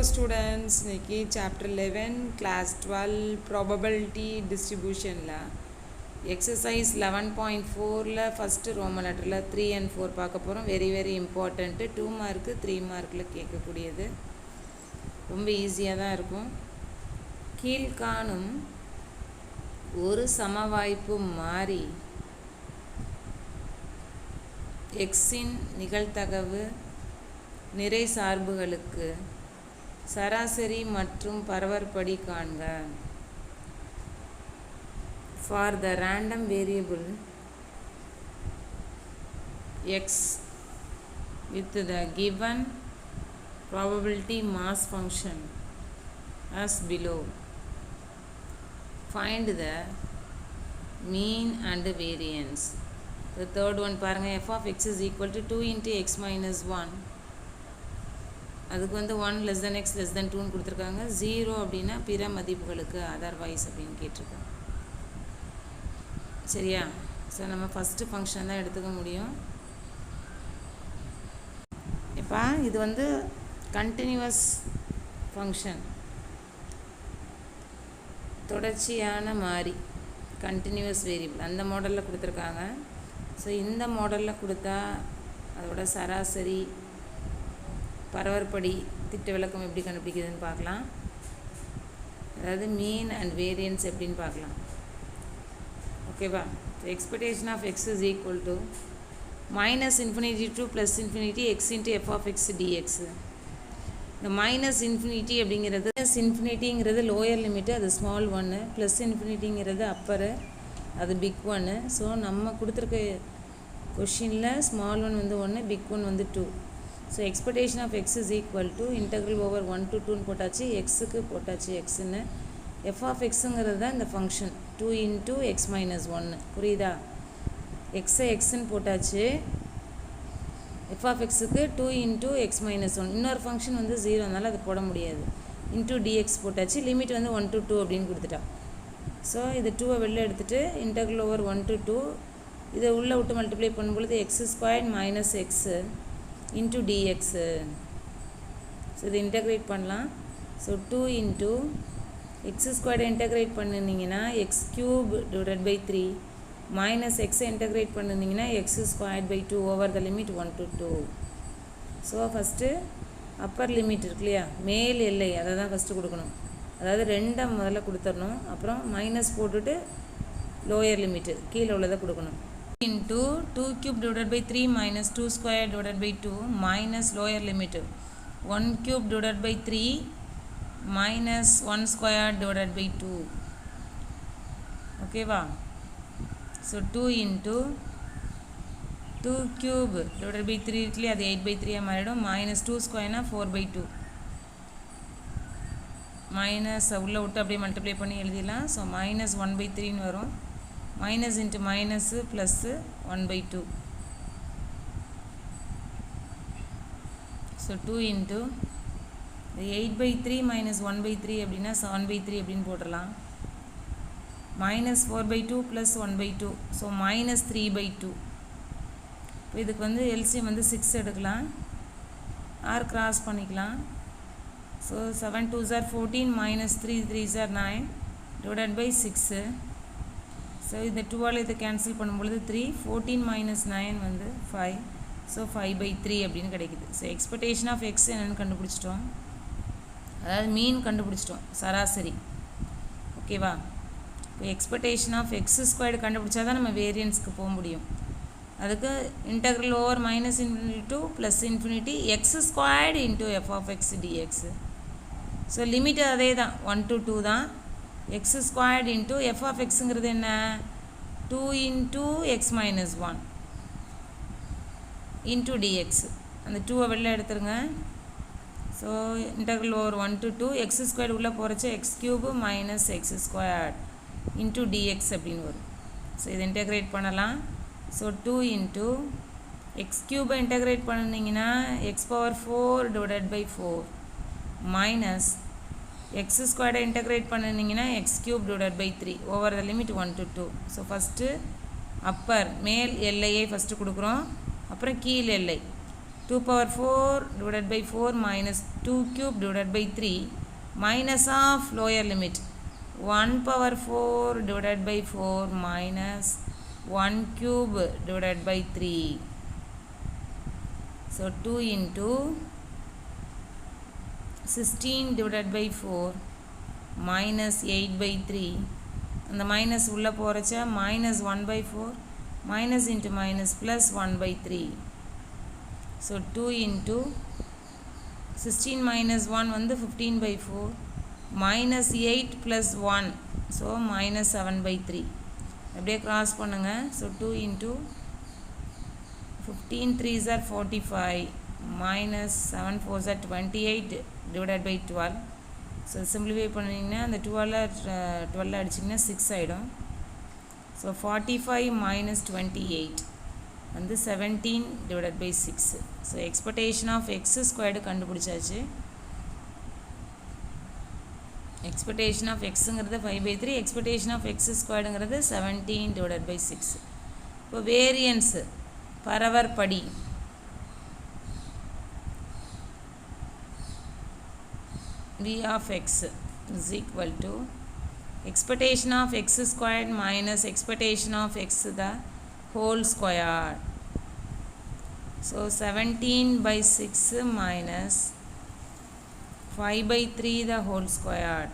students, இன்னைக்கு chapter 11 class 12 probability distribution la exercise 11.4 la first roman letter la 3 and 4 பார்க்க போறோம். very important 2 mark 3 markல கேட்கக்கூடியது. ரொம்ப ஈஸியா தான் இருக்கும். கீழ்காணும் ஒரு சமவாய்ப்பு மாறி x இன் நிகழ்தகவு நிறை சார்புகளுக்கு சராசரி மற்றும் பரவற்படி காண்க. For the random variable x with the given probability mass function as below, find the mean and variance. The third one பாருங்க, f of x is equal to 2 into x minus 1. அதுக்கு வந்து 1 less than x less than 2 கொடுத்துருக்காங்க. 0 அப்படின்னா பிற மதிப்புகளுக்கு otherwise அப்படின்னு கேட்டிருக்காங்க. சரியா? ஸோ நம்ம ஃபஸ்ட்டு ஃபங்க்ஷன் தான் எடுத்துக்க முடியும். இப்போ இது வந்து கண்டினியூவஸ் ஃபங்க்ஷன், தொடர்ச்சியான மாறி, கண்டினியூவஸ் வேரியபிள் அந்த மாடலில் கொடுத்துருக்காங்க. ஸோ இந்த மாடலில் கொடுத்தா அதோட சராசரி பரவற்படி திட்ட விளக்கம் எப்படி கண்டுபிடிக்கிறதுன்னு பார்க்கலாம். அதாவது மீன் அண்ட் வேரியன்ஸ் எப்படின்னு பார்க்கலாம். ஓகேவா? Expectation of x is equal to minus infinity to plus infinity x into F of X dx. இந்த மைனஸ் இன்ஃபினிட்டி அப்படிங்கிறது இன்ஃபினிட்டிங்கிறது லோயர் லிமிட்டு, அது ஸ்மால் ஒன்று. ப்ளஸ் இன்ஃபினிட்டிங்கிறது அப்பரு, அது பிக் ஒன்று. ஸோ நம்ம கொடுத்துருக்க கொஷினில் ஸ்மால் ஒன் வந்து 1, பிக் ஒன் வந்து 2. So expectation of x is equal to integral over 1 to 2ன்னு போட்டாச்சு, எக்ஸுக்கு போட்டாச்சு எக்ஸுன்னு. எஃப் ஆஃப் எக்ஸுங்கிறது தான் இந்த ஃபங்க்ஷன் 2 into x minus 1. புரியுதா? எக்ஸை எக்ஸுன்னு போட்டாச்சு, எஃப் ஆஃப் எக்ஸுக்கு 2 into x minus 1. இன்னொரு ஃபங்க்ஷன் வந்து 0, அதனால் அது போட முடியாது. இன்டூ டிஎக்ஸ் போட்டாச்சு, லிமிட் வந்து 1 to 2 அப்படின்னு கொடுத்துட்டா. ஸோ இது 2வை வெளில எடுத்துகிட்டு இன்டெக்ரல் ஓவர் 1 to 2 இதை உள்ளே விட்டு மல்டிப்ளை பண்ணும்பொழுது X squared minus X into dx. So இது இன்டெக்ரேட் பண்ணலாம். ஸோ 2 into எக்ஸ் ஸ்கொயர்டை இன்டெக்ரேட் பண்ணிருந்தீங்கன்னா X cube divided by 3 minus எக்ஸை இன்டெக்ரேட் பண்ணிருந்தீங்கன்னா X squared by 2 over the limit 1 to 2. So first upper limit இருக்கு இல்லையா, மேல் எல்லை, அதை தான் ஃபஸ்ட்டு கொடுக்கணும். அதாவது 2 முதல்ல கொடுத்துடணும், அப்புறம் மைனஸ் போட்டுட்டு லோயர் லிமிட்டு கீழே உள்ளதை கொடுக்கணும். into 2 cube divided by 3 minus 2 square divided by 2 minus lower limit 1 cube divided by 3 minus 1 square divided by 2. okay va? So 2 into 2 cube divided by 3 இருக்குல்லையே, அது 8 by 3 மாறிடும். minus 2 square னா 4 by 2 minus உள்ளே விட்டு அப்படியே multiply பண்ணி எழுதிடலாம். So minus 1 by 3ன்னு வரும். Minus into minus plus 1 by 2. So 2 into 8 by 3 minus 1 by 3 அப்படின்னா 7 by 3 அப்படின்னு போட்டுடலாம். Minus 4 by 2 plus 1 by 2. So minus 3 by 2. இப்போ இதுக்கு வந்து எல்சிஎம் வந்து 6 எடுக்கலாம், ஆர் கிராஸ் பண்ணிக்கலாம். So 7 2s are 14 minus 3 3s are 9 divided by 6. So இந்த 2ஆல் இதை கேன்சல் பண்ணும்பொழுது 3, 14 மைனஸ் 9 வந்து 5. ஸோ 5 by 3 அப்படின்னு கிடைக்குது. ஸோ எக்ஸ்பெக்டேஷன் ஆஃப் எக்ஸ் என்னென்னு கண்டுபிடிச்சிட்டோம், அதாவது மீன் கண்டுபிடிச்சிட்டோம், சராசரி. ஓகேவா? இப்போ எக்ஸ்பெக்டேஷன் ஆஃப் எக்ஸ் ஸ்கொயர்டு கண்டுபிடிச்சா தான் நம்ம வேரியன்ஸ்க்கு போக முடியும். அதுக்கு integral over minus infinity to plus infinity X squared into F of X dx. So limit அதே தான், 1 to 2 தான். X squared into F of எக்ஸுங்கிறது என்ன, 2 into x minus 1 into dx. அந்த 2வை வெளில எடுத்துருங்க. So integral over 1 to 2 X squared உள்ளே போகிறச்ச X cube minus X squared into dx அப்படின்னு வரும். ஸோ இதை இன்டெக்ரேட் பண்ணலாம். ஸோ 2 into எக்ஸ் கியூபை இன்டெக்ரேட் பண்ணிங்கன்னா X power 4 divided by 4 minus X ஸ்கொயர்டை இன்டெக்ரேட் பண்ணிங்கன்னா X cube divided by 3 over the limit 1 to 2. So first upper மேல் எல்லையை ஃபஸ்ட்டு கொடுக்குறோம், அப்புறம் கீழ் எல்லை 2 power 4 divided by 4 minus 2 cube divided by 3 minus of lower limit 1 power 4 divided by 4 minus 1 cube divided by 3. So 2 into 16 divided by 4 minus 8 by 3 and the minus உள்ள போறச்ச minus 1 by 4 minus into minus plus 1 by 3. So 2 into 16 minus 1 வந்து 15 by 4 minus 8 plus 1 so minus 7 by 3. அப்படியே cross பண்ணுங்க. So 2 into 15 3s are 45 minus 7 4s are 28 divided by 12. So simplify பண்ணிங்கன்னா அந்த 12 அடிச்சிங்கன்னா 6 ஆயிடும். So 45 minus 28 வந்து 17 divided by 6. So expectation of x squared கண்டுபிடிச்சாச்சு. expectation of x ங்கிறது 5 by 3, expectation of x squared ங்கிறது 17 divided by 6. இப்போ variance பரவற்படி v of x is equal to expectation of x squared minus expectation of x the whole square. So 17 by 6 minus 5 by 3 the whole square.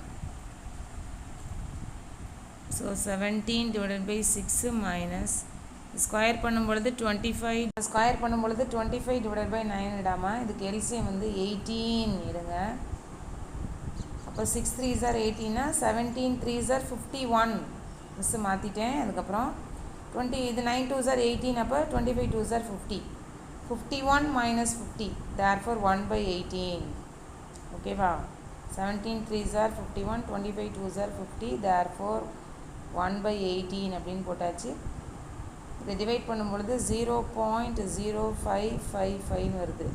So 17 divided by 6 minus square பண்ணும்பொழுது 25 square பண்ணும்பொழுது 25 divided by 9 இடாமல் இதுக்கு LCM வந்து 18 எடுங்க. அப்போ 6 3s are 18 17 3s are 51 miss மாற்றிட்டேன். அதுக்கப்புறம் 20 இது 9 2s are 18 அப்போ 25 2s are 50 51 minus 50 therefore 1 by 18. ஓகேவா 17 3s are 51 25 2s are 50 therefore 1 by 18 அப்படின்னு போட்டாச்சு. இதை டிவைட் பண்ணும்பொழுது 0.0555 வருது.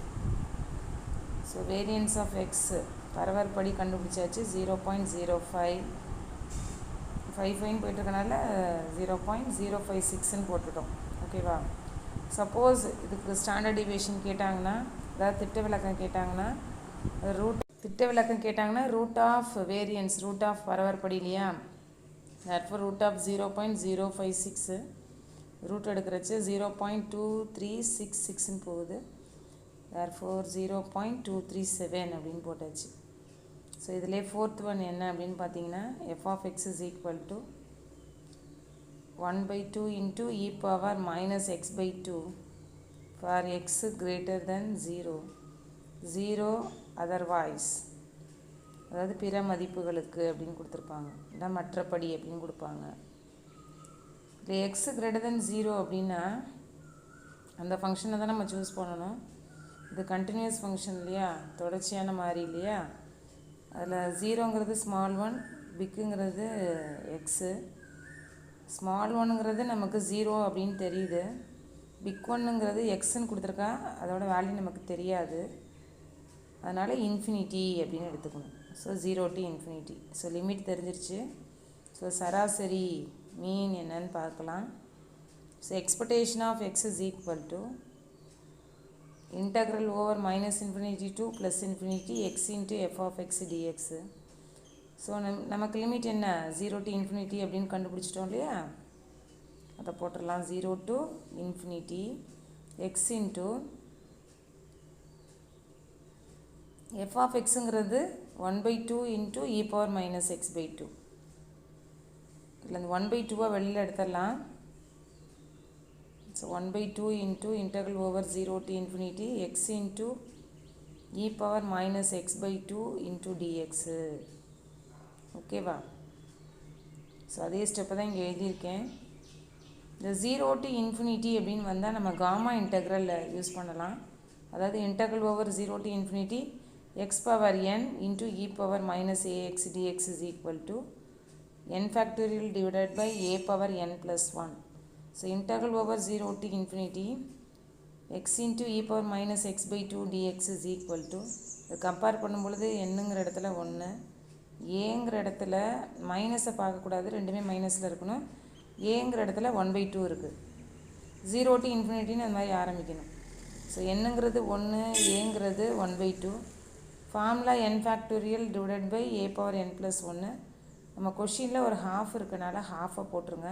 ஸோ வேரியன்ஸ் ஆஃப் எக்ஸ் பரவற்படி கண்டுபிடிச்சாச்சு 0.0555 போயிட்டுருக்கனால 0.056ன்னு போட்டுட்டோம். ஓகேவா சப்போஸ் இதுக்கு ஸ்டாண்டர்ட் டிவியேஷன் கேட்டாங்கன்னா அதாவது திட்ட விளக்கம் கேட்டாங்கன்னா root of variance root of பரவற்படி இல்லையா therefore ரூட் ஆஃப் 0.056 ரூட் எடுக்கிறச்சு 0.2366ன்னு போகுது. therefore 0.237 அப்படின்னு போட்டாச்சு. ஸோ இதிலே ஃபோர்த் ஒன் என்ன அப்படின்னு பார்த்தீங்கன்னா f of x is equal to 1 by 2 into e power minus x by 2 for x greater than 0 otherwise அதாவது பிற மதிப்புகளுக்கு அப்படின்னு கொடுத்துருப்பாங்க. இல்லை மற்றபடி அப்படின்னு கொடுப்பாங்க. இல்லை எக்ஸ் கிரேட்டர் தென் 0 அப்படின்னா அந்த ஃபங்க்ஷனை தான் நம்ம சூஸ் பண்ணணும். இது கண்டினியூஸ் ஃபங்க்ஷன் இல்லையா தொடர்ச்சியான மாறி இல்லையா அதில் 0ங்கிறது ஸ்மால் 1 பிக்குங்கிறது எக்ஸு ஸ்மால் 1ங்கிறது நமக்கு 0 அப்படின்னு தெரியுது பிக் 1ங்கிறது எக்ஸுன்னு கொடுத்துருக்கா அதோட வேல்யூ நமக்கு தெரியாது அதனால் இன்ஃபினிட்டி அப்படின்னு எடுத்துக்கணும். So 0 to infinity. So limit தெரிஞ்சிருச்சு. ஸோ சராசரி மீன் என்னன்னு பார்க்கலாம். So expectation of x is equal to integral over minus infinity to plus infinity x into F of X dx. So நமக்கு லிமிட் என்ன 0 to infinity அப்படின்னு கண்டுபிடிச்சிட்டோம் இல்லையா அதை போட்டுடலாம். 0 to infinity X into F of எக்ஸுங்கிறது 1 by 2 into e power minus x by 2 இல்லை அந்த 1 by 2 வெளியில் எடுத்துடலாம். So 1 by 2 into integral over 0 to infinity x into e power minus x by 2 into dx. ஓகேவா ஸோ அதே ஸ்டெப்பை தான் இங்கே எழுதியிருக்கேன். இந்த 0 to infinity அப்படின்னு வந்தால் நம்ம காமா இன்டெக்ரல் யூஸ் பண்ணலாம். அதாவது integral over 0 to infinity x power n into e power minus ax dx is equal to n factorial divided by a power n plus 1. So integral over 0 to infinity x into e power minus x by 2 dx is equal to compare பண்ணும்பொழுது என்னங்கிற இடத்துல 1 ஏங்கிற இடத்துல மைனஸை பார்க்கக்கூடாது ரெண்டுமே மைனஸில் இருக்கணும். ஏங்கிற இடத்துல 1 by 2 இருக்குது 0 to infinity அந்த மாதிரி ஆரம்பிக்கணும். ஸோ என்னங்கிறது 1, ஏங்கிறது 1/2. Formula n factorial divided by a power n + 1. நம்ம கொஷினில் ஒரு ஹாஃப் இருக்கனால ஹாஃபை போட்டுருங்க.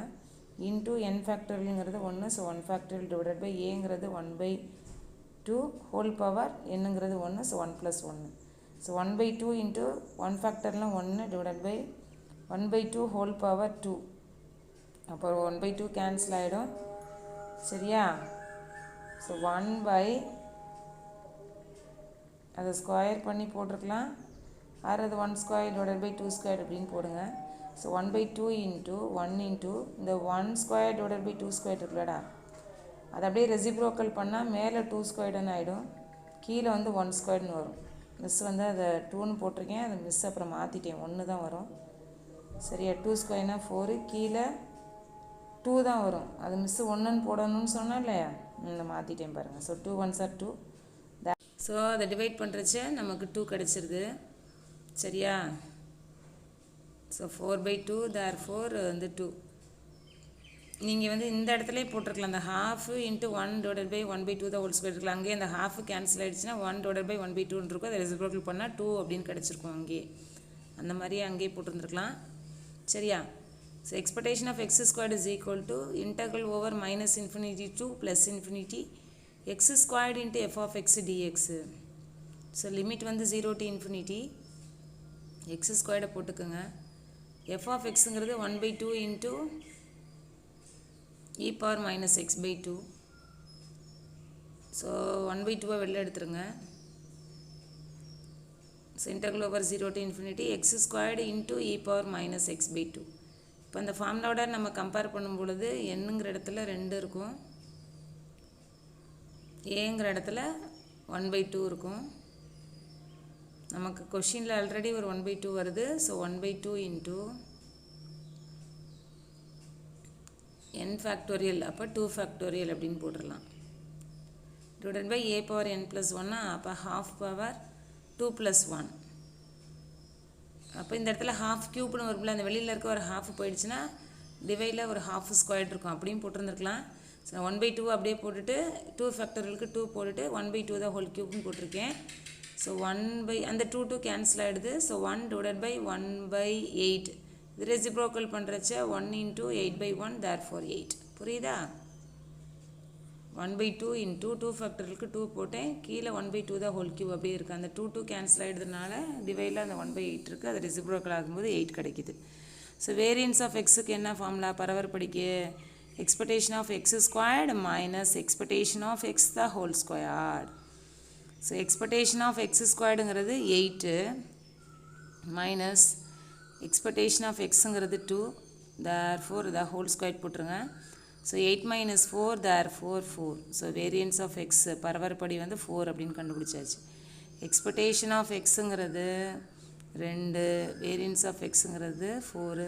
இன்ட்டு n ஃபேக்டோரியல்ங்கிறது 1, ஸோ 1 ஃபேக்டோரியல் டிவைடட் பை ஏங்கிறது 1/2 ஹோல் பவர் என்னங்கிறது 1, ஸோ 1 + 1. ஸோ 1/2 இன்ட்டு 1 ஃபேக்டர்லாம் 1 டிவைடட் பை 1/2 ஹோல் பவர் 2. அப்போ 1/2 கேன்சல் ஆகிடும். சரியா? ஸோ 1 அதை ஸ்கொயர் பண்ணி போட்டிருக்கலாம். அது 1² டிவைடட் பை 2² அப்படின்னு போடுங்க. ஸோ 1/2 இன்ட்டு 1 இன்ட்டு இந்த 1² டிவைடட் பை 2² இருக்குல்லடா, அதை அப்படியே ரெசிப்ரோக்கல் பண்ணால் மேலே 2² ஆகிடும், கீழே வந்து 1² வரும். மிஸ் வந்து அதை 2ன்னு போட்டிருக்கேன், அதை மிஸ் அப்புறம் மாற்றிட்டேன், 1 தான் வரும். சரியா? 2² 4, கீழே 2 தான் வரும். அது மிஸ்ஸு 1ன்னு போடணும்னு சொன்னால் இல்லையா, இந்த மாற்றிட்டேன் பாருங்கள். So 2 1s are 2. ஸோ அதை டிவைட் பண்ணுறச்ச நமக்கு 2 கிடச்சிருது. சரியா? ஸோ 4/2 therefore வந்து 2. நீங்கள் வந்து இந்த இடத்துல போட்டிருக்கலாம், அந்த ஹாஃப் இன்ட்டு 1 டிவைடட் பை 1/2 தான் ஹோல் ஸ்கொயர் இருக்கலாம். அங்கேயே அந்த ஹாஃப் கேன்சல் ஆகிடுச்சுன்னா 1 டிவைடட் பை 1/2 இருக்கும், அதை ரெசிப்ரோக்கல் பண்ணால் 2 அப்படின்னு கிடச்சிருக்கும். அங்கேயே அந்த மாதிரியே அங்கேயே போட்டிருந்துருக்கலாம். சரியா? So expectation of x² is equal to integral over -∞ to +∞ x² into f of x dx. So limit வந்து 0 to ∞. x² போட்டுக்கோங்க. f of xங்கிறது 1/2 into e power -x/2. So 1/2 வெளில எடுத்துருங்க. So integral over 0 to ∞ x² into e power -x/2. இப்போ அந்த ஃபார்முலாவோட நம்ம compare பண்ணும் பொழுது என்னங்கிற இடத்துல 2 இருக்கும், ஏங்கிற இடத்துல 1/2 இருக்கும். நமக்கு கொஷினில் ஆல்ரெடி ஒரு 1/2 வருது. ஸோ 1/2 இன்ட்டு n ஃபேக்டோரியல், அப்போ 2 ஃபேக்டோரியல் அப்படின்னு போட்டுடலாம். Divided by a power n + 1, அப்போ ½ பவர் 2 + 1. அப்போ இந்த இடத்துல ½ க்யூப்னு வரும்ல, அந்த வெளியில் இருக்க ஒரு ½ போயிடுச்சுன்னா டிவைடில் ஒரு ½ இருக்கும், அப்படியும் போட்டிருந்துருக்கலாம். ஸோ 1/2 அப்படியே போட்டுட்டு 2 ஃபேக்டோரியலுக்கு 2 போட்டுட்டு 1/2 தான் ஹோல் க்யூப்னு போட்டிருக்கேன். ஸோ 1 அந்த 2 கேன்சல் ஆகிடுது. So 1 divided by 1/8. இது ரெசிப்ரோக்கல் பண்ணுறச்ச 1 இன்ட்டு 8/1 therefore 8. புரியுதா? 1/2 இன்ட்டு 2 ஃபேக்டர்களுக்கு 2 போட்டேன், கீழே 1/2 தான் ஹோல் கியூப் அப்படியே இருக்குது. அந்த 2 கேன்சல் ஆகிடுறதுனால டிவைடில் அந்த 1/8 இருக்குது, அது ரெசிப்ரோக்கல் ஆகும்போது 8 கிடைக்குது. ஸோ வேரியன்ஸ் ஆஃப் எக்ஸுக்கு என்ன ஃபார்முலா பரவர் படிக்க? Expectation of x² minus expectation of x the whole squared. So expectation of x²ங்கிறது 8 மைனஸ் எக்ஸ்பெக்டேஷன் ஆஃப் xங்கிறது 2, therefore the whole square போட்டுருங்க. So 8 minus 4 therefore 4. So variance of x பரவற்படி வந்து 4 அப்படின்னு கண்டுபிடிச்சாச்சு. எக்ஸ்பெக்டேஷன் ஆஃப் xங்கிறது 2, வேரியன்ஸ் ஆஃப் xங்கிறது 4.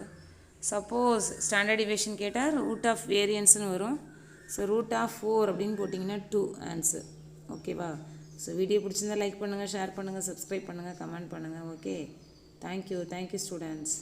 சப்போஸ் ஸ்டாண்டர்ட் டிவியேஷன் கேட்டால் ரூட் ஆஃப் வேரியன்ஸ்னு வரும். ஸோ ரூட் ஆஃப் 4 அப்படின்னு போட்டிங்கன்னா 2 ஆன்சர். ஓகேவா? ஸோ வீடியோ பிடிச்சிருந்தா லைக் பண்ணுங்கள், ஷேர் பண்ணுங்கள், சப்ஸ்கிரைப் பண்ணுங்கள், கமெண்ட் பண்ணுங்கள். Okay, thank you students.